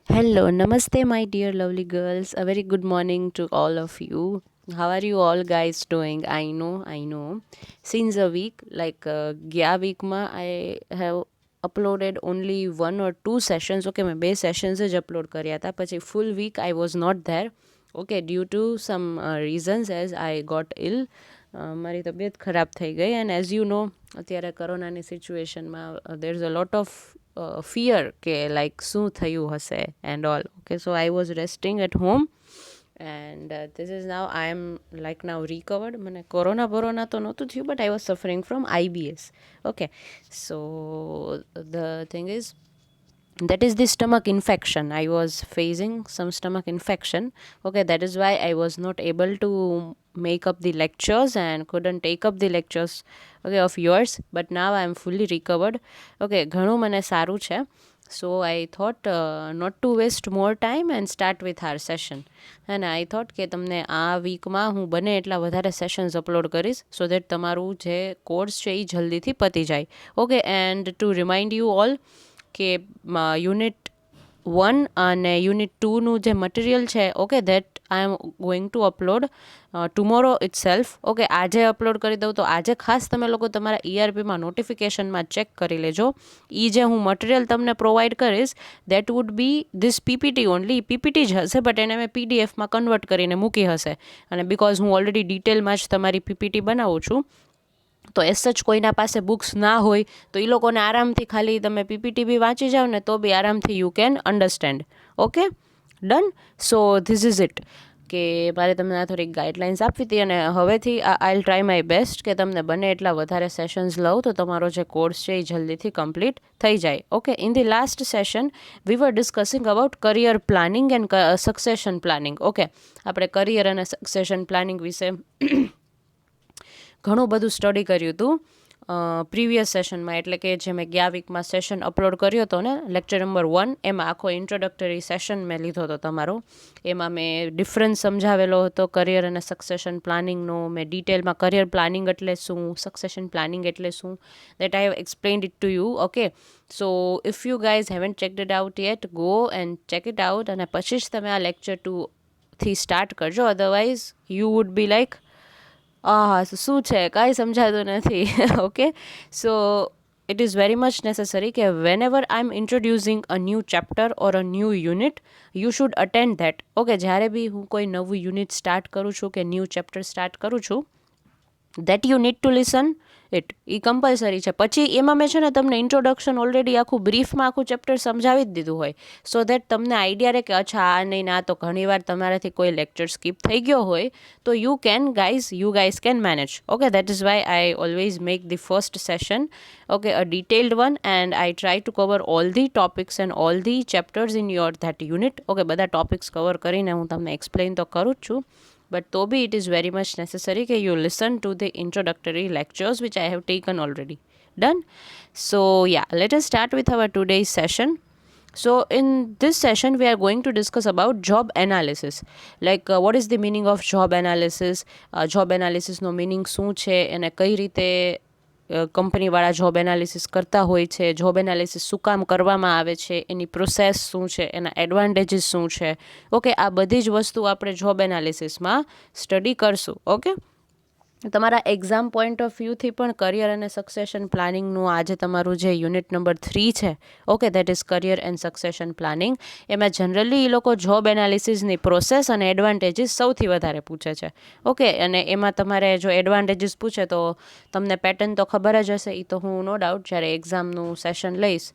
Hello, namaste, my dear lovely girls. A very good morning to all of you. How are you all guys doing? I know. Since a week, ગયા વીકમાં I have uploaded only one or two sessions. Okay, મેં બે sessions જ upload કર્યા હતા. પછી full week I was not there. Okay, due to some reasons as I got ill. મારી તબિયત ખરાબ થઈ ગઈ એન્ડ એઝ યુ નો અત્યારે કોરોનાની સિચ્યુએશનમાં there is a lot of fear કે લાઈક શું થયું હશે and all okay so I was resting at home and this is now I am like now recovered મને કોરોના તો નહોતું થયું but I was suffering from IBS okay so the thing is that is the stomach infection. I was facing some stomach infection. Okay, that is why I was not able to make up the lectures and couldn't take up the lectures, okay, of yours, but now I am fully recovered. Okay, ઘણું મને સારું છે. So I thought not to waste more time and start with our session. And I thought કે તમને આ વીકમાં હું બને એટલા વધારે સેશન્સ અપલોડ કરીશ સો દેટ તમારું જે કોર્સ છે એ જલ્દીથી પતી જાય. Okay, and to remind you all કે યુનિટ 1 અને યુનિટ 2નું જે મટીરિયલ છે okay that I am going to upload tomorrow itself. Okay, આજે અપલોડ કરી દઉં તો આજે ખાસ તમે લોકો તમારા ERPમાં નોટિફિકેશનમાં ચેક કરી લેજો. એ જે હું મટીરિયલ તમને પ્રોવાઈડ કરીશ that would be this PPT only. PPT જ હશે બટ એને મેં પીડીએફમાં કન્વર્ટ કરીને મૂકી હશે અને બિકોઝ હું ઓલરેડી ડિટેલમાં જ તમારી પીપીટી બનાવું છું તો એસ સચ કોઈના પાસે બુક્સ ના હોય તો એ લોકોને આરામથી ખાલી તમે પીપીટી બી વાંચી જાઓ ને તો બી આરામથી you can understand. Okay, done. So this is it કે મારે તમને આ થોડીક ગાઈડલાઇન્સ આપવી હતી અને હવેથી આઈલ ટ્રાય માય બેસ્ટ કે તમને બને એટલા વધારે સેશન્સ લઉં તો તમારો જે કોર્સ છે એ જલ્દીથી કમ્પ્લીટ થઈ જાય. Okay, in the last session we were discussing about career planning and succession planning. Okay, આપણે કરિયર અને સક્સેશન પ્લાનિંગ વિશે ઘણું બધું સ્ટડી કર્યું હતું પ્રીવિયસ સેશનમાં. એટલે કે જે મેં ગયા વીકમાં સેશન અપલોડ કર્યો હતો ને લેક્ચર નંબર 1 એમાં આખો ઇન્ટ્રોડક્ટરી સેશન મેં લીધો હતો તમારો. એમાં મેં ડિફરન્સ સમજાવેલો હતો કરિયર અને સક્સેશન પ્લાનિંગનો. મેં ડિટેલમાં કરિયર પ્લાનિંગ એટલે શું, સક્સેશન પ્લાનિંગ એટલે શું, that I have explained it to you. Okay, so if you guys haven't checked it out yet go and check it out અને પછી જ તમે આ લેક્ચર 2થી સ્ટાર્ટ કરજો. Otherwise you would be like શું છે કાંઈ સમજાતું નથી. Okay, so it is very much necessary કે whenever I'm introducing a new chapter or a new unit you should attend that. Okay, જ્યારે બી હું કોઈ નવું યુનિટ સ્ટાર્ટ કરું છું કે ન્યૂ ચેપ્ટર સ્ટાર્ટ કરું છું that you need to listen it. A compulsory છે. પછી એમાં મેં છે ને તમને ઇન્ટ્રોડક્શન ઓલરેડી આખું બ્રીફમાં આખું ચેપ્ટર સમજાવી જ દીધું હોય સો દેટ તમને આઈડિયા રહે કે અચ્છા આ નહીં ના તો ઘણીવાર તમારાથી કોઈ લેક્ચર સ્કીપ થઈ ગયો હોય તો you guys can manage. Okay, that is why I always make the first session okay a detailed one and I try to cover all the topics and all the chapters in your that unit. Okay, બધા topics cover કરીને હું તમને explain તો કરું જ છું but though it is very much necessary that you listen to the introductory lectures which I have taken already. Done. So yeah, let us start with our today's session. So in this session we are going to discuss about job analysis. Like what is the meaning of job analysis? Job analysis no meaning શું છે અને કઈ રીતે કંપનીવાળા job analysis કરતા હોય છે, job analysis શું કામ કરવામાં આવે છે, એની પ્રોસેસ શું છે, એના એડવાન્ટેજીસ શું છે. ઓકે, આ બધી જ વસ્તુ આપણે જોબ એનાલિસિસમાં સ્ટડી કરશું. ઓકે, તમારા એક્ઝામ પોઈન્ટ ઓફ વ્યૂથી પણ કરિયર અને સક્સેશન પ્લાનિંગનું આજે તમારું જે યુનિટ નંબર 3 છે okay that is career and succession planning એમાં જનરલી એ લોકો જોબ એનાલિસિસની પ્રોસેસ અને એડવાન્ટેજીસ સૌથી વધારે પૂછે છે. ઓકે, અને એમાં તમારે જો એડવાન્ટેજીસ પૂછે તો તમને પેટર્ન તો ખબર જ હશે. એ તો હું નો ડાઉટ જ્યારે એક્ઝામનું સેશન લઈશ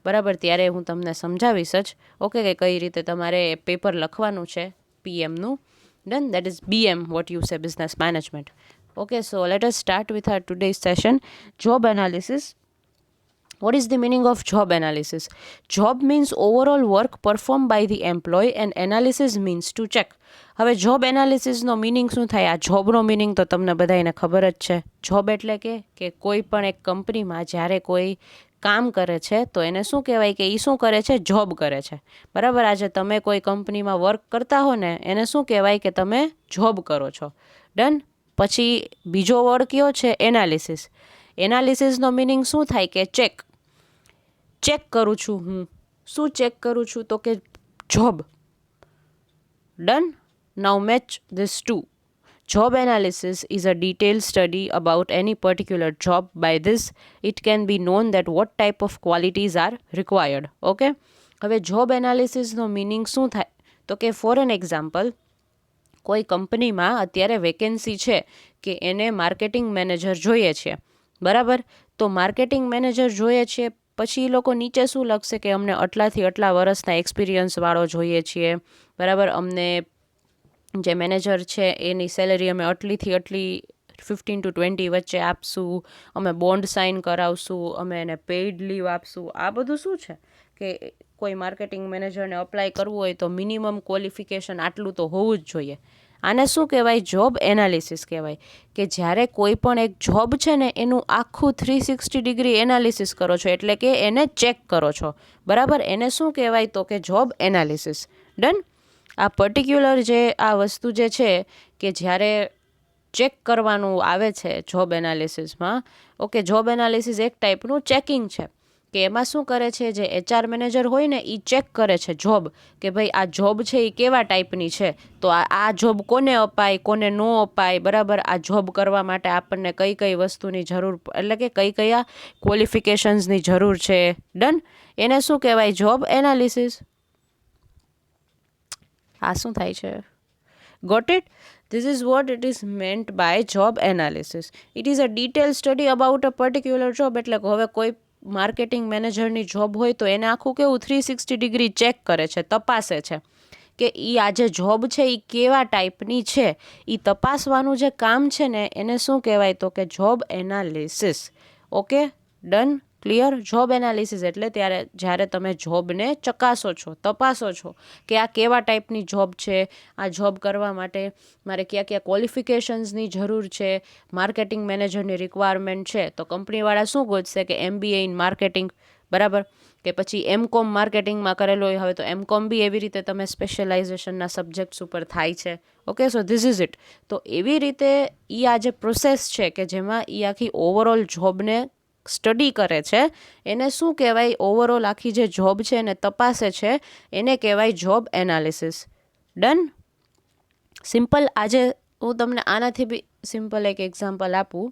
બરાબર ત્યારે હું તમને સમજાવીશ જ. ઓકે, કે કઈ રીતે તમારે પેપર લખવાનું છે પીએમનું. Then that is BM, what you say, business management. Okay, so let us start with our today's session, job analysis. What is the meaning of job analysis? Job means overall work performed by the employee and analysis means to check. હવે job એનાલિસિસનો meaning શું થાય? આ જોબનો meaning તો તમને બધાને ખબર જ છે. જોબ એટલે કે કોઈ પણ એક કંપનીમાં જ્યારે કોઈ કામ કરે છે તો એને શું કહેવાય કે એ શું કરે છે? જોબ કરે છે. બરાબર, આજે તમે કોઈ કંપનીમાં વર્ક કરતા હો ને એને શું કહેવાય કે તમે જોબ કરો છો. ડન. પછી બીજો વર્ડ કયો છે? એનાલિસિસ. એનાલિસિસનો મિનિંગ શું થાય કે ચેક કરું છું હું. શું ચેક કરું છું? તો કે job. Done? Now match this two. Job analysis is a detailed study about any particular job. By this, it can be known that what type of qualities are required. Okay? હવે job એનાલિસિસનો meaning શું થાય તો કે four an example, કોઈ કંપનીમાં અત્યારે vacancy છે કે એને માર્કેટિંગ મેનેજર જોઈએ છે, બરાબર? તો માર્કેટિંગ મેનેજર જોઈએ છે, પછી એ લોકો નીચે શું લખશે કે અમને આટલાથી આટલા વર્ષના એક્સપિરિયન્સવાળો જોઈએ છીએ, બરાબર? અમને જે મેનેજર છે એની સેલરી અમે આટલીથી આટલી 15 to 20 વચ્ચે આપશું, અમે બોન્ડ સાઇન કરાવશું, અમે એને પેઇડ લીવ આપશું. આ બધું શું છે કે કોઈ માર્કેટિંગ મેનેજરને અપ્લાય કરવું હોય તો મિનિમમ ક્વોલિફિકેશન આટલું તો હોવું જ જોઈએ. આને શું કહેવાય? જોબ એનાલિસિસ કહેવાય. કે જ્યારે કોઈ પણ એક જોબ છે ને એનું આખું 360 ડિગ્રી એનાલિસિસ કરો છો, એટલે કે એને ચેક કરો છો, બરાબર? એને શું કહેવાય તો કે જોબ એનાલિસિસ. ડન? આ પર્ટિક્યુલર જે આ વસ્તુ જે છે કે જ્યારે ચેક કરવાનું આવે છે જોબ એનાલિસિસમાં, ઓકે, જોબ એનાલિસિસ એક ટાઈપનું ચેકિંગ છે કે એમાં શું કરે છે, જે એચઆર મેનેજર હોય ને એ ચેક કરે છે જોબ, કે ભાઈ આ જોબ છે એ કેવા ટાઈપની છે, તો આ જોબ કોને અપાય, કોને ન અપાય, બરાબર? આ જોબ કરવા માટે આપણને કઈ કઈ વસ્તુની જરૂર, એટલે કે કયા ક્વોલિફિકેશન્સની જરૂર છે. ડન? એને શું કહેવાય? Job analysis. આ શું થાય છે? Got it? This is what it is meant by job analysis. It is a detailed study about a particular job. એટલે કે હવે કોઈ માર્કેટિંગ મેનેજરની જોબ હોય તો એને આખું કેવું 360 ડિગ્રી ચેક કરે છે, તપાસે છે કે એ આ જે જોબ છે એ કેવા ટાઈપની છે. એ તપાસવાનું જે કામ છે ને એને શું કહેવાય તો કે job analysis. Okay? Done? Clear? Job analysis એટલે જ્યારે તમે જોબને ચકાસો છો, તપાસો છો કે આ કેવા ટાઈપની જોબ છે, આ જોબ કરવા માટે મારે કયા કયા ક્વોલિફિકેશન્સની જરૂર છે, માર્કેટિંગ મેનેજરની રિક્વાયરમેન્ટ છે, તો કંપનીવાળા શું ગોતશે કે MBA ઇન માર્કેટિંગ, બરાબર? કે પછી M.Com માર્કેટિંગમાં કરેલો હોય, હવે તો M.Com બી એવી રીતે તમે સ્પેશિયલાઇઝેશનના સબ્જેક્ટ્સ ઉપર થાય છે. Okay, so this is it. તો એવી રીતે આ જે પ્રોસેસ છે કે જેમાં આખી ઓવરઓલ જોબને સ્ટડી કરે છે, એને શું કહેવાય? ઓવરઓલ આખી જે જોબ છે એને તપાસે છે, એને કહેવાય જોબ એનાલિસિસ. ડન? સિમ્પલ. આજે હું તમને આનાથી બી સિમ્પલ એક એક્ઝામ્પલ આપું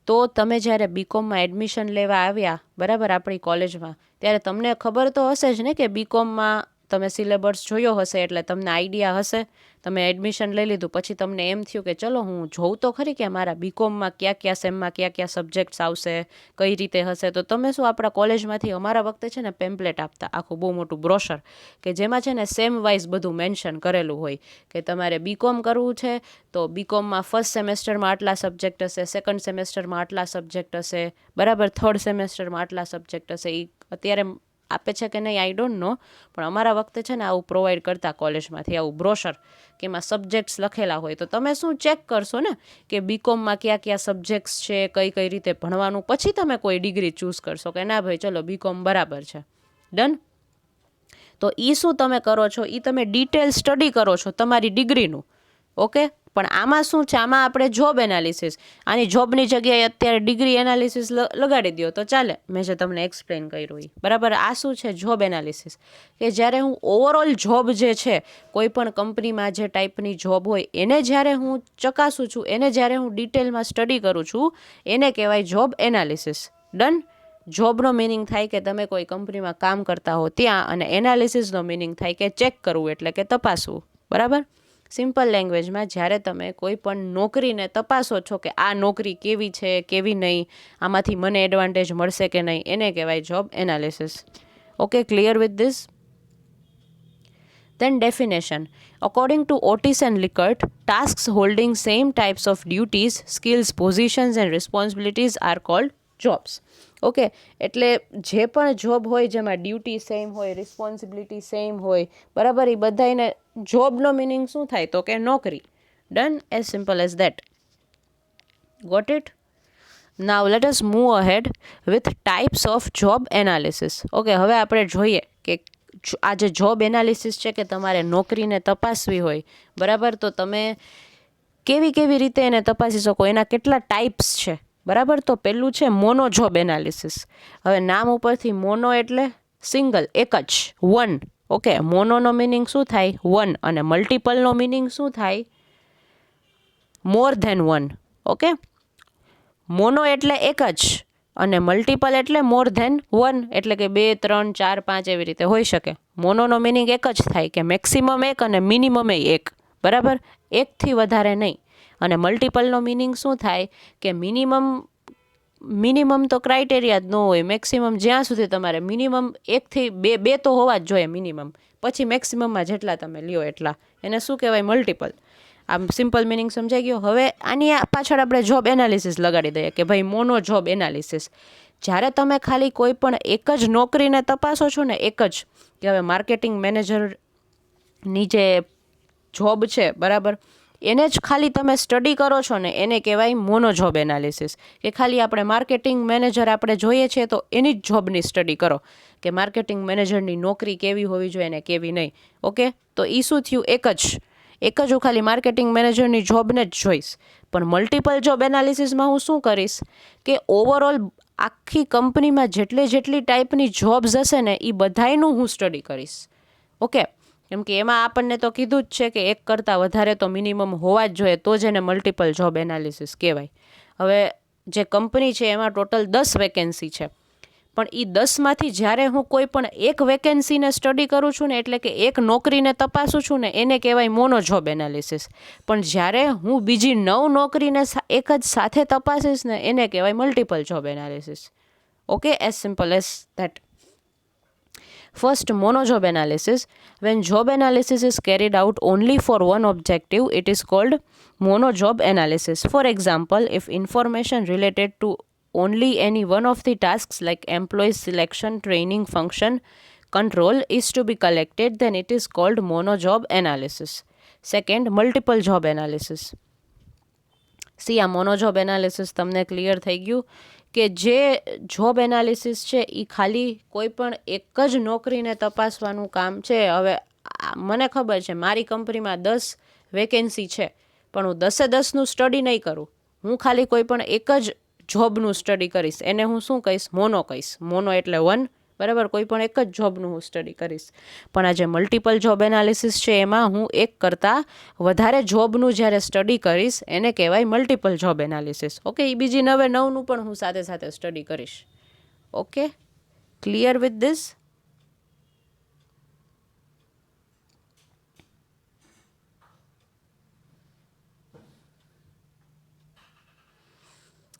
તો તમે જ્યારે બીકોમમાં એડમિશન લેવા આવ્યા, બરાબર, આપણી કોલેજમાં, ત્યારે તમને ખબર તો હશે જ ને કે બીકોમમાં તમે સિલેબસ જોયો હશે એટલે તમને આઈડિયા હશે. તમે એડમિશન લઈ લીધું પછી તમને એમ થયું કે ચલો હું જોઉં તો ખરી કે મારા બીકોમમાં કયા સેમમાં કયા સબ્જેક્ટ્સ આવશે, કઈ રીતે હશે. તો તમે શું, આપણા કોલેજમાંથી અમારા વખતે છે ને પેમ્પલેટ આપતા, આખું બહુ મોટું બ્રોશર, કે જેમાં છે ને સેમ વાઇઝ બધું મેન્શન કરેલું હોય કે તમારે બીકોમ કરવું છે તો બીકોમમાં ફર્સ્ટ સેમેસ્ટરમાં આટલા સબ્જેક્ટ હશે, સેકન્ડ સેમેસ્ટરમાં આટલા સબ્જેક્ટ હશે, બરાબર, થર્ડ સેમેસ્ટરમાં આટલા સબ્જેક્ટ હશે. એ અત્યારે આપે છે કે નહીં આઈ ડોન્ટ નો, પણ અમારા વખતે છે ને આવું પ્રોવાઈડ કરતા કોલેજમાંથી, આવું બ્રોશર કે એમાં સબ્જેક્ટ્સ લખેલા હોય. તો તમે શું ચેક કરશો ને કે બીકોમમાં કયા સબ્જેક્ટ્સ છે, કઈ રીતે ભણવાનું, પછી તમે કોઈ ડિગ્રી ચૂઝ કરશો કે ના ભાઈ ચલો બીકોમ બરાબર છે. ડન? તો એ શું તમે કરો છો? એ તમે ડિટેલ સ્ટડી કરો છો તમારી ડિગ્રીનું. ઓકે? પણ આમાં શું છે? આમાં આપણે જોબ એનાલિસિસ, આની જોબની જગ્યાએ અત્યારે ડિગ્રી એનાલિસિસ લગાડી દો તો ચાલે. મેં જે તમને એક્સપ્લેન કર્યું એ બરાબર. આ શું છે? Job analysis. કે જ્યારે હું ઓવરઓલ જોબ જે છે, કોઈ પણ કંપનીમાં જે ટાઈપની જોબ હોય એને જ્યારે હું ચકાસું છું, એને જ્યારે હું ડિટેલમાં સ્ટડી કરું છું, એને કહેવાય જોબ એનાલિસિસ. ડન? જોબનો મિનિંગ થાય કે તમે કોઈ કંપનીમાં કામ કરતા હો ત્યાં, અને એનાલિસિસનો મિનિંગ થાય કે ચેક કરવું, એટલે કે તપાસવું. બરાબર? સિમ્પલ લેંગ્વેજમાં જ્યારે તમે કોઈ પણ નોકરીને તપાસો છો કે આ નોકરી કેવી છે, કેવી નહીં, આમાંથી મને એડવાન્ટેજ મળશે કે નહીં, એને કહેવાય job analysis. Okay, clear with this? Then definition. According to Otis and Likert, tasks holding same types of duties, skills, positions and responsibilities are called jobs. Okay, એટલે જે પણ જોબ હોય જેમાં ડ્યુટી સેમ હોય, રિસ્પોન્સિબિલિટી સેમ હોય, બરાબર, એ બધાને જોબનો meaning શું થાય તો કે નોકરી. Done? As simple as that. Got it? Now let us move ahead with types of job analysis. Okay, હવે આપણે જોઈએ કે આ જે જોબ એનાલિસિસ છે કે તમારે નોકરીને તપાસવી હોય, બરાબર, તો તમે કેવી રીતે એને તપાસી શકો, એના કેટલા ટાઈપ્સ છે, બરાબર. તો પહેલું છે મોનો જોબ એનાલિસિસ. હવે નામ ઉપરથી મોનો એટલે સિંગલ, એક જ, વન, ઓકે, મોનોનો મિનિંગ શું થાય? 1. અને મલ્ટિપલનો મિનિંગ શું થાય? More than 1. ઓકે, મોનો એટલે એક જ અને મલ્ટિપલ એટલે મોર ધેન 1, એટલે કે 2, 3, 4, 5 એવી રીતે હોઈ શકે. મોનોનો મિનિંગ એક જ થાય કે મેક્સિમમ એક અને મિનિમમ એક, બરાબર, એકથી વધારે નહીં. અને મલ્ટિપલનો મિનિંગ શું થાય કે મિનિમમ તો ક્રાઇટેરિયા જ ન હોય, મેક્સિમમ જ્યાં સુધી તમારે મિનિમમ 1 થી 2 તો હોવા જ જોઈએ મિનિમમ, પછી મેક્સિમમમાં જેટલા તમે લ્યો એટલા, એને શું કહેવાય? મલ્ટિપલ. આમ સિમ્પલ મિનિંગ સમજાઈ ગયો. હવે આની પાછળ આપણે જોબ એનાલિસિસ લગાડી દઈએ કે ભાઈ મોનો જોબ એનાલિસિસ. જ્યારે તમે ખાલી કોઈ પણ એક જ નોકરીને તપાસો છો ને, એક જ, કે હવે માર્કેટિંગ મેનેજરની જે જોબ છે, બરાબર, એને જ ખાલી તમે સ્ટડી કરો છો ને, એને કહેવાય મોનો જોબ એનાલિસિસ. કે ખાલી આપણે માર્કેટિંગ મેનેજર આપણે જોઈએ છીએ તો એની જ જોબની સ્ટડી કરો કે માર્કેટિંગ મેનેજરની નોકરી કેવી હોવી જોઈએ ને કેવી નહીં. ઓકે, તો એ શું થયું? એક જ હું ખાલી માર્કેટિંગ મેનેજરની જોબને જ જોઈશ. પણ મલ્ટિપલ જોબ એનાલિસિસમાં હું શું કરીશ કે ઓવરઓલ આખી કંપનીમાં જેટલી ટાઈપની જોબ્સ હશે ને એ બધાયનું હું સ્ટડી કરીશ. ઓકે, કેમ કે એમાં આપણને તો કીધું જ છે કે એક કરતાં વધારે તો મિનિમમ હોવા જ જોઈએ, તો જ એને મલ્ટિપલ જોબ એનાલિસિસ કહેવાય. હવે જે કંપની છે એમાં ટોટલ 10 વેકેન્સી છે, પણ એ 10માંથી જ્યારે હું કોઈ પણ એક વેકેન્સીને સ્ટડી કરું છું ને, એટલે કે એક નોકરીને તપાસું છું ને, એને કહેવાય મોનો જોબ એનાલિસિસ. પણ જ્યારે હું બીજી 9 નોકરીને એક જ સાથે તપાસીશ ને, એને કહેવાય multiple job analysis. Okay, as simple as that. First, mono job analysis. When job analysis is carried out only for one objective, it is called mono job analysis. For example, if information related to only any one of the tasks like employee selection, training, function, control is to be collected, then it is called mono job analysis. Second, multiple job analysis. C, આ mono job analysis તમને clear થઈ ગયું કે જે job analysis છે એ ખાલી કોઈ પણ એક જ નોકરીને તપાસવાનું કામ છે. હવે મને ખબર છે મારી કંપનીમાં 10 વેકેન્સી છે, પણ હું 10-10નું સ્ટડી નહીં કરું, હું ખાલી કોઈ પણ એક જ જોબનું સ્ટડી કરીશ. એને હું શું કહીશ? મોનો કહીશ. મોનો એટલે 1, બરાબર, કોઈ પણ એક જ જોબનું હું સ્ટડી કરીશ. પણ આ જે મલ્ટિપલ જોબ એનાલિસિસ છે એમાં હું એક કરતાં વધારે જોબનું જ્યારે સ્ટડી કરીશ એને કહેવાય મલ્ટિપલ જોબ એનાલિસિસ. ઓકે, એ બીજી 9નું પણ હું સાથે સાથે સ્ટડી કરીશ. Okay, clear with this?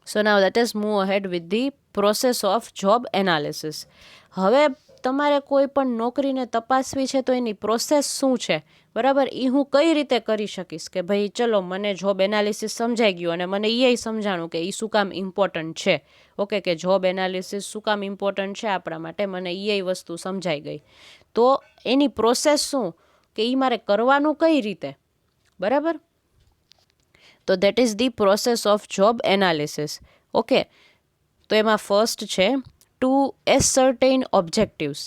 So now let us move ahead with the process of job analysis. હવે તમારે કોઈ પણ નોકરીને તપાસવી છે તો એની પ્રોસેસ શું છે, બરાબર, એ હું કઈ રીતે કરી શકીશ કે ભાઈ ચલો મને જોબ એનાલિસિસ સમજાઈ ગયું અને મને એ સમજાણું કે એ શું કામ ઇમ્પોર્ટન્ટ છે. ઓકે, કે જોબ એનાલિસિસ શું કામ ઇમ્પોર્ટન્ટ છે આપણા માટે, મને એ વસ્તુ સમજાઈ ગઈ. તો એની પ્રોસેસ શું, કે એ મારે કરવાનું કઈ રીતે, બરાબર. તો that is the process of job analysis. Okay, તો એમાં ફર્સ્ટ છે ટુ એસર્ટેઇન ઓબ્જેક્ટિવ્સ.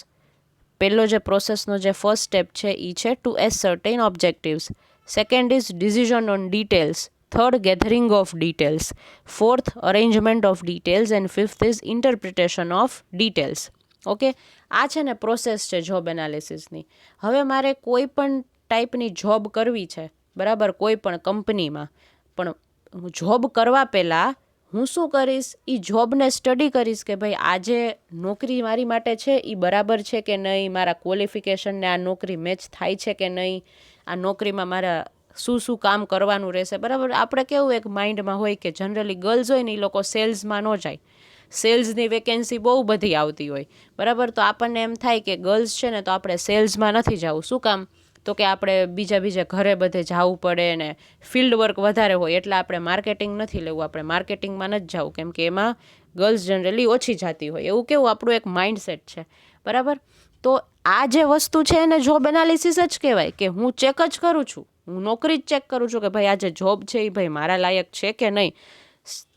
પહેલો જે પ્રોસેસનો જે ફર્સ્ટ સ્ટેપ છે એ છે to ascertain objectives. Second is decision on details. Third, gathering of details. Fourth, arrangement of details. And fifth is interpretation of details. Okay, આ છે ને પ્રોસેસ છે જોબ એનાલિસિસની. હવે મારે કોઈ પણ ટાઈપની જોબ કરવી છે, બરાબર, કોઈ પણ કંપનીમાં, પણ જોબ કરવા પહેલાં હું શું કરીશ? એ જોબને સ્ટડી કરીશ કે ભાઈ આ જે નોકરી મારી માટે છે એ બરાબર છે કે નહીં, મારા ક્વોલિફિકેશનને આ નોકરી મેચ થાય છે કે નહીં, આ નોકરીમાં મારા શું કામ કરવાનું રહેશે, બરાબર. આપણે કેવું એક માઇન્ડમાં હોય કે જનરલી ગર્લ્સ હોય ને એ લોકો સેલ્સમાં ન જાય, સેલ્સની વેકેન્સી બહુ બધી આવતી હોય, બરાબર. તો આપણને એમ થાય કે ગર્લ્સ છે ને તો આપણે સેલ્સમાં નથી જવું. શું કામ? તો કે આપણે બીજા ઘરે બધે જવું પડે ને ફિલ્ડ વર્ક વધારે હોય, એટલે આપણે માર્કેટિંગ નથી લેવું, આપણે માર્કેટિંગમાં નથી જવું, કેમ કે એમાં ગર્લ્સ જનરલી ઓછી જતી હોય. એવું કેવું આપણું એક માઇન્ડસેટ છે, બરાબર. તો આ જે વસ્તુ છે એને જોબ એનાલિસિસ જ કહેવાય કે હું ચેક જ કરું છું, હું નોકરી જ ચેક કરું છું કે ભાઈ આ જે જોબ છે એ ભાઈ મારા લાયક છે કે નહીં.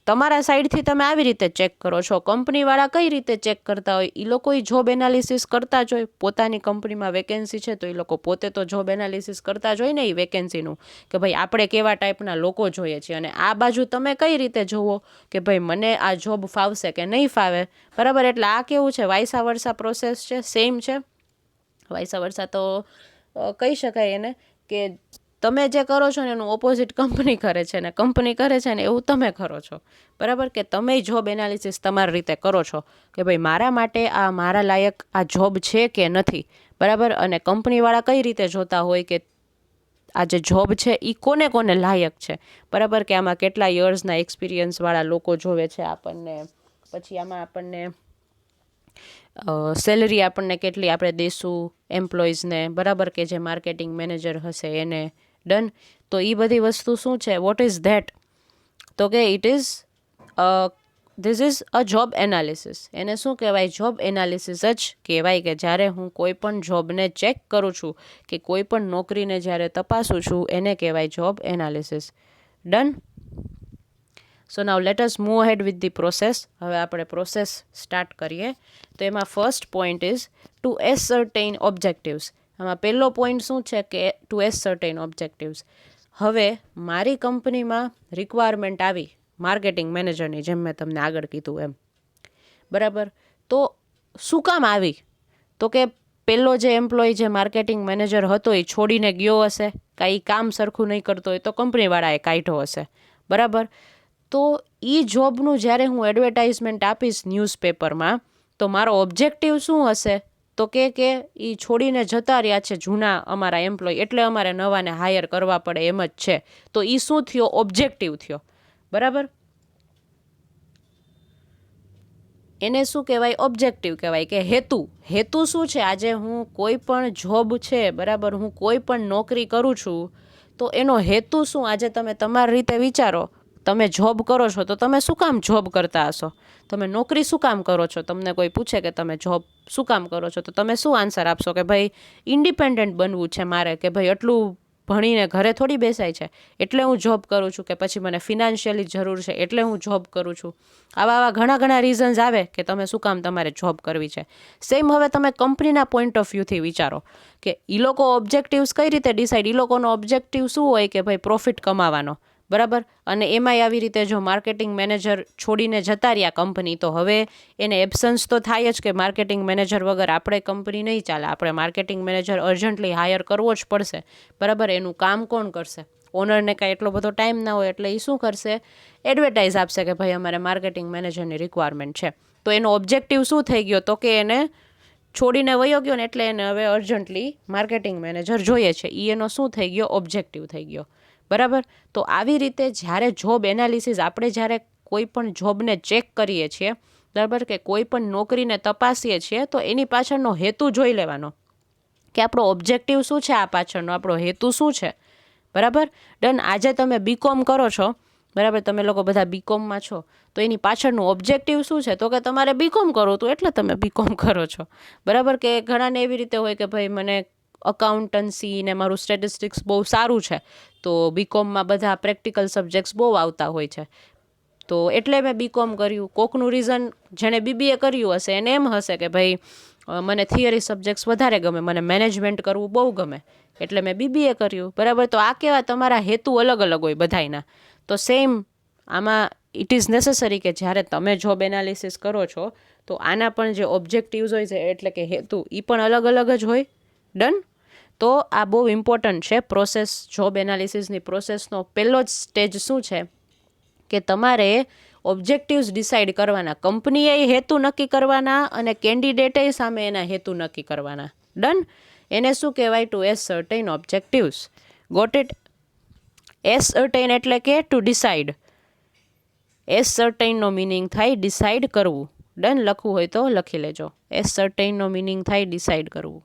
તમારા સાઈડથી તમે આવી રીતે ચેક કરો છો, કંપનીવાળા કઈ રીતે ચેક કરતા હોય, એ લોકો જોબ એનાલિસિસ કરતા જ હોય. પોતાની કંપનીમાં વેકેન્સી છે તો એ લોકો પોતે તો જોબ એનાલિસિસ કરતા જ હોય ને એ વેકેન્સીનું, કે ભાઈ આપણે કેવા ટાઈપના લોકો જોઈએ છીએ. અને આ બાજુ તમે કઈ રીતે જુઓ કે ભાઈ મને આ જોબ ફાવશે કે નહીં ફાવે, બરાબર. એટલે આ કેવું છે, વાયસા વર્ષા પ્રોસેસ છે, સેમ છે. વાઇસ વર્સા તો કહી શકાય એને કે તમે જે કરો છો ને એનું ઓપોઝિટ કંપની કરે છે ને કંપની કરે છે ને એવું તમે કરો છો, બરાબર. કે તમે જોબ એનાલિસિસ તમારી રીતે કરો છો કે ભાઈ મારા માટે આ મારા લાયક આ જોબ છે કે નથી, બરાબર. અને કંપનીવાળા કઈ રીતે જોતા હોય કે આ જે જોબ છે એ કોને કોને લાયક છે, બરાબર. કે આમાં કેટલા યર્સના એક્સપિરિયન્સવાળા લોકો જોવે છે આપણને, પછી આમાં આપણને સેલરી આપણને કેટલી આપણે દઈશું એમ્પ્લોઈઝને, બરાબર. કે જે માર્કેટિંગ મેનેજર હશે એને, ડન. તો એ બધી વસ્તુ શું છે, વોટ ઇઝ ધેટ, તો કે it is this is a job analysis. એને શું કહેવાય, જોબ એનાલિસિસ જ કહેવાય. કે જ્યારે હું કોઈ પણ જોબને ચેક કરું છું કે કોઈ પણ નોકરીને જ્યારે તપાસું છું એને કહેવાય job analysis. Done. So now let us move ahead with the process. હવે આપણે પ્રોસેસ સ્ટાર્ટ કરીએ. તો એમાં first point is to ascertain objectives. આમાં પહેલો પોઈન્ટ શું છે કે ટુ એસર્ટેઇન ઓબ્જેક્ટિવ્સ. હવે મારી કંપનીમાં રિક્વાયરમેન્ટ આવી માર્કેટિંગ મેનેજરની, જેમ મેં તમને આગળ કીધું એમ, બરાબર. તો શું કામ આવી, તો કે પહેલો જે એમ્પ્લોય જે માર્કેટિંગ મેનેજર હતો એ છોડીને ગયો હશે, કાંઈ કામ સરખું નહીં કરતો હોય તો કંપનીવાળાએ કાઢ્યો હશે, બરાબર. તો એ જોબનું જ્યારે હું એડવર્ટાઇઝમેન્ટ આપીશ ન્યૂઝપેપરમાં તો મારો ઓબ્જેક્ટિવ શું હશે, તો કે એ છોડીને જતા રહ્યા છે જૂના અમારા એમ્પ્લોય, એટલે અમારે નવાને હાયર કરવા પડે એમ જ છે. તો એ શું થયો, ઓબ્જેક્ટિવ થયો, બરાબર. એને શું કહેવાય, ઓબ્જેક્ટિવ કહેવાય. કે હેતુ, હેતુ શું છે, આજે હું કોઈ પણ જોબ છે, બરાબર, હું કોઈ પણ નોકરી કરું છું તો એનો હેતુ શું, આજે તમે તમારી રીતે વિચારો. તમે જોબ કરો છો તો તમે શું કામ જોબ કરતા હશો, તમે નોકરી શું કામ કરો છો. તમને કોઈ પૂછે કે તમે જોબ શું કામ કરો છો તો તમે શું આન્સર આપશો કે ભાઈ ઇન્ડિપેન્ડન્ટ બનવું છે મારે, કે ભાઈ એટલું ભણીને ઘરે થોડી બેસાય છે એટલે હું જોબ કરું છું, કે પછી મને ફિનાન્શિયલી જરૂર છે એટલે હું જોબ કરું છું. આવા ઘણા રીઝન્સ આવે કે તમે શું કામ તમારે જોબ કરવી છે. સેમ હવે તમે કંપનીના પોઈન્ટ ઓફ વ્યૂથી વિચારો કે એ લોકો ઓબ્જેક્ટિવ્સ કઈ રીતે ડિસાઇડ, એ લોકોનો ઓબ્જેક્ટિવ શું હોય કે ભાઈ પ્રોફિટ કમાવાનો, બરાબર. અને એમાંય આવી રીતે જો માર્કેટિંગ મેનેજર છોડીને જતા રહ્યા કંપની, તો હવે એને એબ્સન્સ તો થાય જ કે માર્કેટિંગ મેનેજર વગર આપણે કંપની નહીં ચાલે, આપણે માર્કેટિંગ મેનેજર અર્જન્ટલી હાયર કરવો જ પડશે, બરાબર. એનું કામ કોણ કરશે, ઓનરને કાંઈ એટલો બધો ટાઈમ ના હોય એટલે એ શું કરશે, એડવર્ટાઇઝ આપશે કે ભાઈ અમારે માર્કેટિંગ મેનેજરની રિક્વાયરમેન્ટ છે. તો એનો ઓબ્જેક્ટિવ શું થઈ ગયો, તો કે એને છોડીને વયો ગયો ને એટલે એને હવે અર્જન્ટલી માર્કેટિંગ મેનેજર જોઈએ છે, એ એનો શું થઈ ગયો, ઓબ્જેક્ટિવ થઈ ગયો, બરાબર. તો આવી રીતે જ્યારે જોબ એનાલિસિસ, આપણે જ્યારે કોઈ પણ જોબને ચેક કરીએ છીએ, બરાબર, કે કોઈ પણ નોકરીને તપાસીએ છીએ તો એની પાછળનો હેતુ જોઈ લેવાનો કે આપણો ઓબ્જેક્ટિવ શું છે, આ પાછળનો આપણો હેતુ શું છે, બરાબર. ડન. આજે તમે બીકોમ કરો છો, બરાબર, તમે લોકો બધા બીકોમમાં છો તો એની પાછળનું ઓબ્જેક્ટિવ શું છે, તો કે તમારે બીકોમ કરવું હતું એટલે તમે બીકોમ કરો છો, બરાબર. કે ઘણાને એવી રીતે હોય કે ભાઈ મને અકાઉન્ટન્સી ને મારું સ્ટેટિસ્ટિક્સ બહુ સારું છે તો બીકોમમાં બધા પ્રેક્ટિકલ સબ્જેક્ટ્સ બહુ આવતા હોય છે તો એટલે મેં બીકોમ કર્યું. કોકનું રીઝન જેણે બીબીએ કર્યું હશે એને એમ હશે કે ભાઈ મને થિયરી સબ્જેક્ટ્સ વધારે ગમે, મને મેનેજમેન્ટ કરવું બહુ ગમે એટલે મેં બીબીએ કર્યું, બરાબર. તો આ કેવા તમારા હેતુ અલગ અલગ હોય બધાયના. તો સેમ આમાં ઇટ ઇઝ નેસેસરી કે જ્યારે તમે જોબ એનાલિસિસ કરો છો તો આના પણ જે ઓબ્જેક્ટિવ્સ હોય છે એટલે કે હેતુ એ પણ અલગ અલગ જ હોય. ડન. તો આ બહુ ઇમ્પોર્ટન્ટ છે પ્રોસેસ, જોબ એનાલિસિસની પ્રોસેસનો પહેલો જ સ્ટેજ શું છે કે તમારે ઓબ્જેક્ટિવ્સ ડિસાઇડ કરવાના, કંપનીએ હેતુ નક્કી કરવાના અને કેન્ડિડેટે સામે એના હેતુ નક્કી કરવાના. ડન. એને શું કહેવાય, to ascertain objectives. Got it. Ascertain એટલે કે ટુ ડિસાઇડ. એસર્ટેઇનનો મિનિંગ થાય ડિસાઇડ કરવું. ડન. લખવું હોય તો લખી લેજો. એસર્ટેઇનનો મિનિંગ થાય ડિસાઇડ કરવું.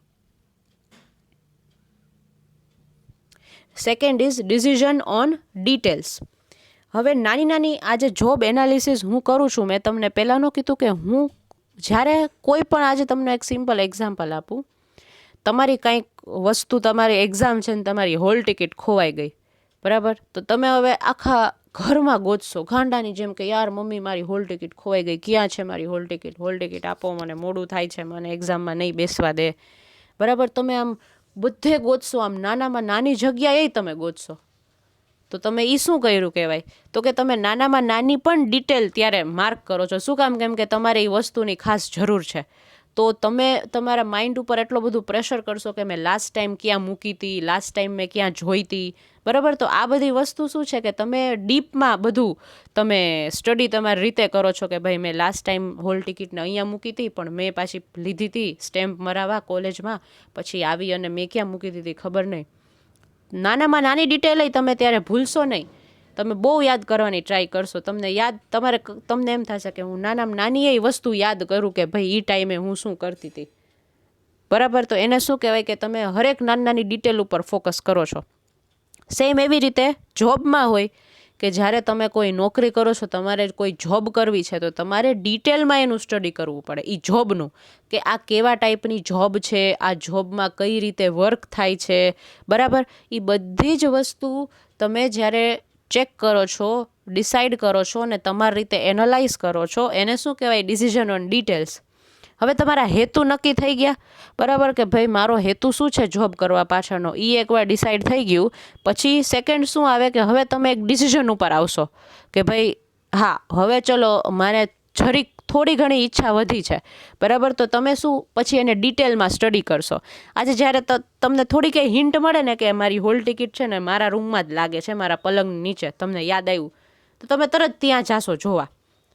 Second is decision on details. હવે નાની આ જે જોબ એનાલિસિસ હું કરું છું, મેં તમને પહેલાંનું કીધું કે હું જ્યારે કોઈ પણ, આજે તમને એક સિમ્પલ એક્ઝામ્પલ આપું, તમારી કાંઈક વસ્તુ, તમારી એક્ઝામ છે ને તમારી હોલ ટિકિટ ખોવાઈ ગઈ, બરાબર. તો તમે હવે આખા ઘરમાં ગોતશો ગાંડાની જેમ કે યાર મમ્મી મારી હોલ ટિકિટ ખોવાઈ ગઈ, ક્યાં છે મારી હોલ ટિકિટ આપો, મને મોડું થાય છે, મને એક્ઝામમાં નહીં બેસવા દે, બરાબર. તમે આમ બધે ગોતશો, આમ નાનામાં નાની જગ્યાએ તમે ગોતશો. તો તમે એ શું કર્યું કહેવાય, તો કે તમે નાનામાં નાની પણ ડિટેલ ત્યારે માર્ક કરો છો. શું કામ, કેમ કે તમારે એ વસ્તુની ખાસ જરૂર છે. તો તમે તમારા માઇન્ડ ઉપર એટલો બધું પ્રેશર કરશો કે મેં લાસ્ટ ટાઈમ ક્યાં મૂકી હતી, લાસ્ટ ટાઈમ મેં ક્યાં જોઈ હતી, બરાબર. તો આ બધી વસ્તુ શું છે કે તમે ડીપમાં બધું તમે સ્ટડી તમારી રીતે કરો છો કે ભાઈ મેં લાસ્ટ ટાઈમ હોલ ટિકિટને અહીંયા મૂકી હતી પણ મેં પાછી લીધી હતી સ્ટેમ્પ મરાવા કોલેજમાં, પછી આવી અને મેં ક્યાં મૂકી દીધી ખબર નહીં. નાનામાં નાની ડિટેલ તમે ત્યારે ભૂલશો નહીં. તમે બહુ યાદ કરવાની ટ્રાય કરશો. તમને એમ થશે કે હું નાનામાં નાની એ વસ્તુ યાદ કરું કે ભાઈ એ ટાઈમે હું શું કરતી હતી, બરાબર. તો એને શું કહેવાય કે તમે હરેક નાની નાની ડિટેલ ઉપર ફોકસ કરો છો. સેમ એવી રીતે જોબમાં હોય કે જ્યારે તમે કોઈ નોકરી કરો છો, તમારે કોઈ જોબ કરવી છે તો તમારે ડિટેલમાં એનું સ્ટડી કરવું પડે એ જોબનું, કે આ કેવા ટાઈપની જોબ છે, આ જોબમાં કઈ રીતે વર્ક થાય છે, બરાબર. એ બધી જ વસ્તુ તમે જ્યારે ચેક કરો છો, ડિસાઇડ કરો છો અને તમારી રીતે એનાલાઇઝ કરો છો, એને શું કહેવાય ડિસિઝન ઓન ડિટેલ્સ. હવે તમારા હેતુ નક્કી થઈ ગયા, બરાબર, કે ભાઈ મારો હેતુ શું છે જોબ કરવા પાછળનો, એ એકવાર ડિસાઇડ થઈ ગયું. પછી સેકન્ડ શું આવે કે હવે તમે એક ડિસિઝન ઉપર આવશો કે ભાઈ હા હવે ચલો મારે જરીક થોડી ઘણી ઈચ્છા વધી છે, બરાબર. તો તમે શું પછી એને ડિટેલમાં સ્ટડી કરશો. આજે જ્યારે તમને થોડી કંઈ હિન્ટ મળે ને કે મારી હોલ ટિકિટ છે ને મારા રૂમમાં જ લાગે છે, મારા પલંગ નીચે, તમને યાદ આવ્યું તો તમે તરત ત્યાં જાશો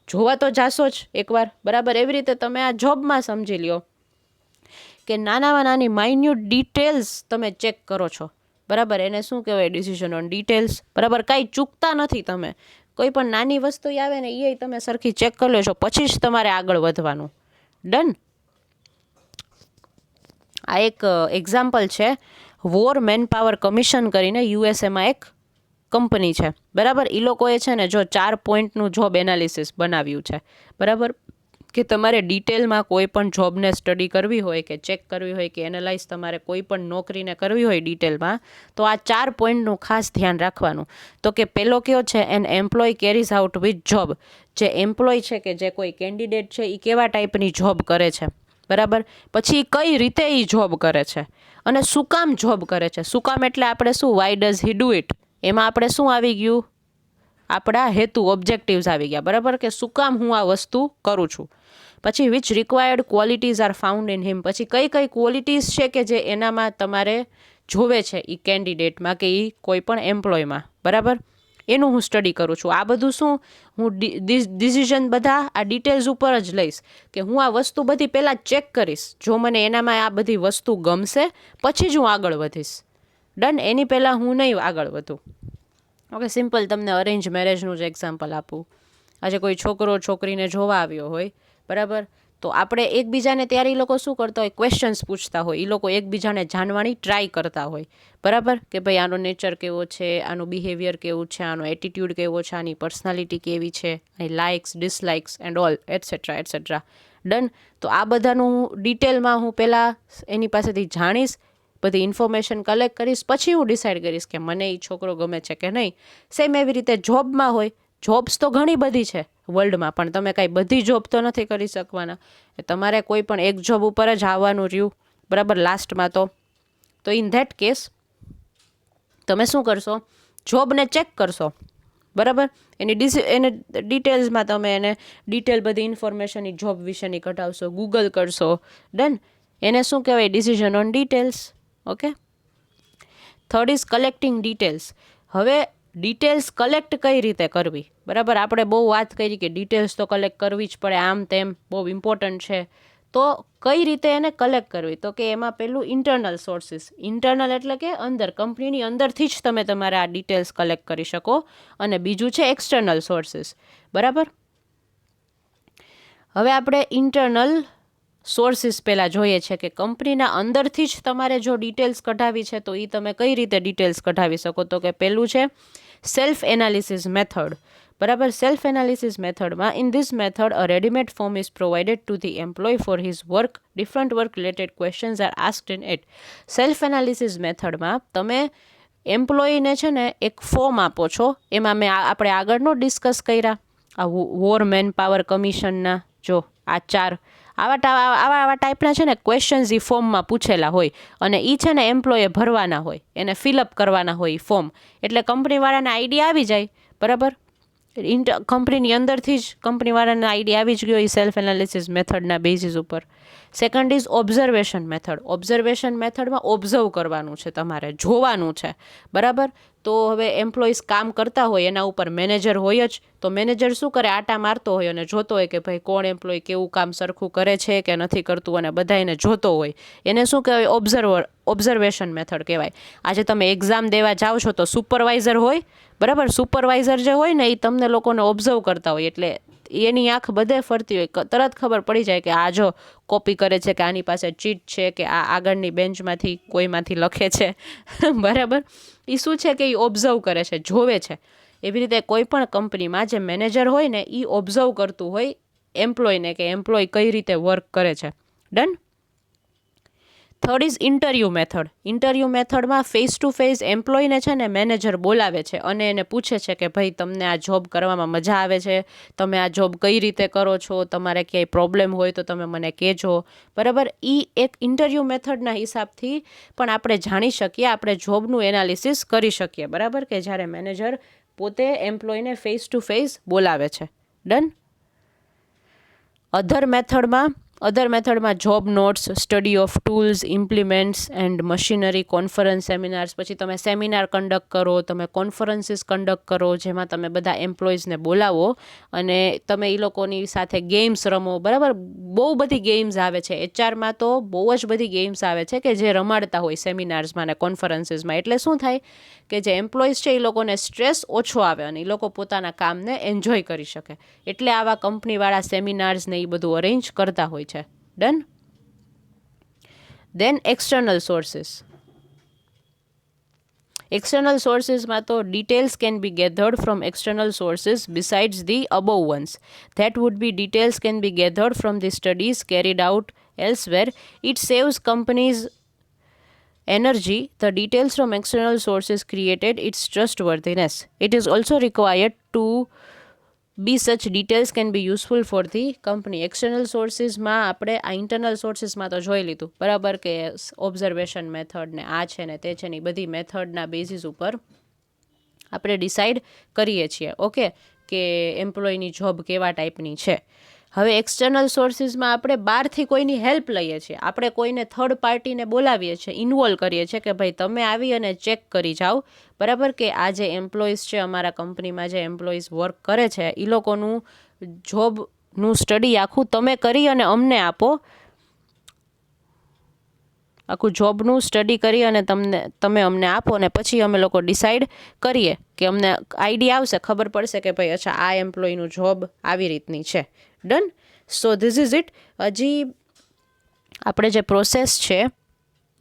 જોવા તો જાશો જ એકવાર, બરાબર. એવી રીતે તમે આ જોબમાં સમજી લ્યો કે નાનામાં નાની માઇન્યુટ ડિટેલ્સ તમે ચેક કરો છો, બરાબર. એને શું કહેવાય ડિસિઝન ઓન ડિટેલ્સ, બરાબર. કાંઈ ચૂકતા નથી તમે. કોઈ પણ નાની વસ્તુ આવે ને એ તમે સરખી ચેક કરી લો છો, પછી જ તમારે આગળ વધવાનું. ડન. આ એક એક્ઝામ્પલ છે. વોર મેનપાવર કમિશન કરીને યુએસએમાં એક કંપની છે, બરાબર. એ લોકોએ છે ને જો 4 પોઈન્ટનું જોબ એનાલિસિસ બનાવ્યું છે, બરાબર. કે તમારે ડિટેલમાં કોઈ પણ જોબને સ્ટડી કરવી હોય કે ચેક કરવી હોય કે એનાલાઇઝ તમારે કોઈ પણ નોકરીને કરવી હોય ડિટેલમાં, તો આ 4 પોઈન્ટનું ખાસ ધ્યાન રાખવાનું. તો કે પહેલો કયો છે, an employee carries out with job. જે એમ્પ્લોય છે કે જે કોઈ કેન્ડિડેટ છે એ કેવા ટાઈપની જોબ કરે છે, બરાબર. પછી કઈ રીતે એ જોબ કરે છે અને શું કામ જોબ કરે છે. શું કામ એટલે આપણે શું, why does he do it, એમાં આપણે શું આવી ગયું, આપણા હેતુ ઓબ્જેક્ટિવ્સ આવી ગયા, બરાબર. કે શું કામ હું આ વસ્તુ કરું છું. પછી which required qualities are found in હિમ. પછી કઈ કઈ ક્વોલિટીઝ છે કે જે એનામાં તમારે જોવે છે એ કેન્ડિડેટમાં કે એ કોઈ પણ એમ્પ્લોયમાં, બરાબર. એનું હું સ્ટડી કરું છું. આ બધું શું હું ડિસિઝન બધા આ ડિટેલ્સ ઉપર જ લઈશ કે હું આ વસ્તુ બધી પહેલાં ચેક કરીશ. જો મને એનામાં આ બધી વસ્તુ ગમશે પછી જ હું આગળ વધીશ. ડન. એની પહેલાં હું નહીં આગળ વધું. ઓકે. સિમ્પલ. તમને અરેન્જ મેરેજનું જ એક્ઝામ્પલ આપું. આજે કોઈ છોકરો છોકરીને જોવા આવ્યો હોય, બરાબર. તો આપણે એકબીજાને ત્યારે એ લોકો શું કરતા હોય, ક્વેશ્ચન્સ પૂછતા હોય, એ લોકો એકબીજાને જાણવાની ટ્રાય કરતા હોય, બરાબર. કે ભાઈ આનો નેચર કેવો છે, આનું બિહેવિયર કેવું છે, આનો એટીટ્યૂડ કેવો છે, આની પર્સનાલિટી કેવી છે, આની likes dislikes and all etcetera etcetera. Done. તો આ બધાનું ડિટેલમાં હું પહેલાં એની પાસેથી જાણીશ, બધી ઇન્ફોર્મેશન કલેક્ટ કરીશ, પછી હું ડિસાઇડ કરીશ કે મને એ છોકરો ગમે છે કે નહીં. સેમ એવી રીતે જોબમાં હોય. જોબ્સ તો ઘણી બધી છે વર્લ્ડમાં, પણ તમે કાંઈ બધી જોબ તો નથી કરી શકવાના. તમારે કોઈ પણ એક જોબ ઉપર જ આવવાનું રહ્યું, બરાબર, લાસ્ટમાં. તો ઇન ધેટ કેસ તમે શું કરશો, જોબને ચેક કરશો, બરાબર. એને ડિટેલ્સમાં તમે એને ડિટેલ બધી ઇન્ફોર્મેશન એ જોબ વિશેની કઢાવશો, ગૂગલ કરશો. ડન. એને શું કહેવાય decision on details. Okay. Third is collecting details. હવે ડિટેલ્સ કલેક્ટ કઈ રીતે કરવી, બરાબર. આપણે બહુ વાત કરી કે ડિટેલ્સ તો કલેક્ટ કરવી જ પડે, આમ તેમ બહુ ઇમ્પોર્ટન્ટ છે. તો કઈ રીતે એને કલેક્ટ કરવી, તો કે એમાં પેલું ઇન્ટરનલ સોર્સિસ. ઇન્ટરનલ એટલે કે અંદર, કંપનીની અંદરથી જ તમે તમારા આ ડિટેલ્સ કલેક્ટ કરી શકો. અને બીજું છે એક્સટર્નલ સોર્સિસ, બરાબર. હવે આપણે ઇન્ટરનલ સોર્સિસ પહેલાં જોઈએ છે કે કંપનીના અંદરથી જ તમારે જો ડિટેલ્સ કઢાવી છે તો એ તમે કઈ રીતે ડિટેલ્સ કઢાવી શકો. તો કે પહેલું છે સેલ્ફ એનાલિસિસ મેથડ, બરાબર. સેલ્ફ એનાલિસિસ મેથડમાં in this method a readymade form is provided to the employee for his work. Different work related questions are asked in it. Self analysis મેથડમાં તમે એમ્પ્લોયને છે ને એક ફોર્મ આપો છો. એમાં આપણે આગળનો ડિસ્કસ કર્યા આ વોર મેન પાવર કમિશનના, જો આ 4 આવા ટાઈપના છે ને ક્વેશ્ચન્સ એ ફોર્મમાં પૂછેલા હોય અને એ છે ને એમ્પ્લોયે ભરવાના હોય, એને ફિલઅપ કરવાના હોય ફોર્મ. એટલે કંપનીવાળાને આઈડિયા આવી જાય, બરાબર, કંપનીની અંદરથી જ કંપનીવાળાને આઈડિયા આવી જ ગયો એ સેલ્ફ એનાલિસિસ મેથડના બેઝિસ ઉપર. Second is observation method. Observation મેથડમાં ઓબ્ઝર્વ કરવાનું છે, તમારે જોવાનું છે, બરાબર. તો હવે એમ્પ્લોઈઝ કામ કરતા હોય એના ઉપર મેનેજર હોય જ, તો મેનેજર શું કરે, આટા મારતો હોય અને જોતો હોય કે ભાઈ કોણ એમ્પ્લોય કેવું કામ સરખું કરે છે કે નથી કરતું, અને બધા એને જોતો હોય. એને શું કહેવાય, ઓબ્ઝર્વેશન મેથડ કહેવાય. આજે તમે એક્ઝામ દેવા જાઓ છો તો સુપરવાઇઝર હોય, બરાબર. સુપરવાઇઝર જે હોય ને એ તમને લોકોને ઓબ્ઝર્વ કરતા હોય, એટલે એની આંખ બધે ફરતી હોય, તરત ખબર પડી જાય કે આ જો કોપી કરે છે, કે આની પાસે ચીટ છે, કે આ આગળની બેન્ચમાંથી કોઈમાંથી લખે છે બરાબર. એ શું છે કે એ ઓબ્ઝર્વ કરે છે, જોવે છે. એવી રીતે કોઈ પણ કંપનીમાં જે મેનેજર હોય ને એ ઓબ્ઝર્વ કરતું હોય એમ્પ્લોયને, કે એમ્પ્લોય કઈ રીતે વર્ક કરે છે. Done. Third is interview method. Interview મેથડમાં ફેસ ટુ ફેસ એમ્પ્લોયને છે ને મેનેજર બોલાવે છે અને એને પૂછે છે કે ભાઈ તમને આ જોબ કરવામાં મજા આવે છે, તમે આ જોબ કઈ રીતે કરો છો, તમારે ક્યાંય પ્રોબ્લેમ હોય તો તમે મને કહેજો, બરાબર. એ એક ઇન્ટરવ્યૂ મેથડના હિસાબથી પણ આપણે જાણી શકીએ, આપણે જોબનું એનાલિસિસ કરી શકીએ, બરાબર, કે જ્યારે મેનેજર પોતે એમ્પ્લોયને ફેસ ટુ ફેસ બોલાવે છે. ડન. અધર મેથડમાં job notes, study of tools, implements and machinery, conference, seminars. પછી તમે સેમિનાર કન્ડક્ટ કરો, તમે કોન્ફરન્સીસ કન્ડક્ટ કરો, જેમાં તમે બધા એમ્પ્લોઈઝને બોલાવો અને તમે એ લોકોની સાથે ગેમ્સ રમો, બરાબર. બહુ બધી ગેમ્સ આવે છે એચઆરમાં, તો બહુ જ બધી ગેમ્સ આવે છે કે જે રમાડતા હોય સેમિનાર્સમાં અને કોન્ફરન્સીસમાં. એટલે શું થાય કે જે એમ્પ્લોઈઝ છે એ લોકોને સ્ટ્રેસ ઓછો આવે અને એ લોકો પોતાના કામને એન્જોય કરી શકે. એટલે આવા કંપનીવાળા સેમિનાર્સ ને એ બધું અરેન્જ કરતા હોય છે. ડન. દેન એક્સટર્નલ સોર્સિસ. એક્સટર્નલ સોર્સિસમાં તો details can B gathered from external sources besides the above once. That would be details can B gathered from the studies carried out elsewhere. It saves companies energy. The details from external sources created its trustworthiness. It is also required to be such details can be useful for the company. External સોર્સિસમાં આપણે આ internal સોર્સિસમાં તો જોઈ લીધું, બરાબર, કે observation method ને આ છે ને તે છે ને એ બધી મેથડના બેઝિસ ઉપર આપણે ડિસાઇડ કરીએ છીએ, ઓકે, કે એમ્પ્લોયની જોબ કેવા ટાઈપની છે. હવે એક્સટર્નલ સોર્સિસમાં આપણે બહારથી કોઈની હેલ્પ લઈએ છીએ, આપણે કોઈને થર્ડ પાર્ટીને બોલાવીએ છીએ, ઇન્વોલ્વ કરીએ છીએ કે ભાઈ તમે આવી અને ચેક કરી જાઓ, બરાબર, કે આ જે એમ્પ્લોઈઝ છે અમારા કંપનીમાં જે એમ્પ્લોઈઝ વર્ક કરે છે એ લોકોનું જોબનું સ્ટડી આખું તમે કરી અને અમને આપો, આખું જોબનું સ્ટડી કરી અને તમે અમને આપો ને પછી અમે લોકો ડિસાઇડ કરીએ કે અમને આઈડિયા આવશે, ખબર પડશે કે ભાઈ અચ્છા આ એમ્પ્લોયનું જોબ આવી રીતની છે. Done. So this is it. હજી આપણે જે પ્રોસેસ છે,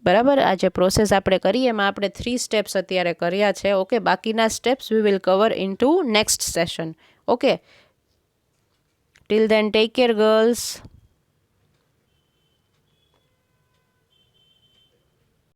બરાબર, આ જે પ્રોસેસ આપણે કરીએ એમાં આપણે 3 સ્ટેપ્સ અત્યારે કર્યા છે, ઓકે. બાકીના steps we will cover in to next session, okay. Till then take care girls.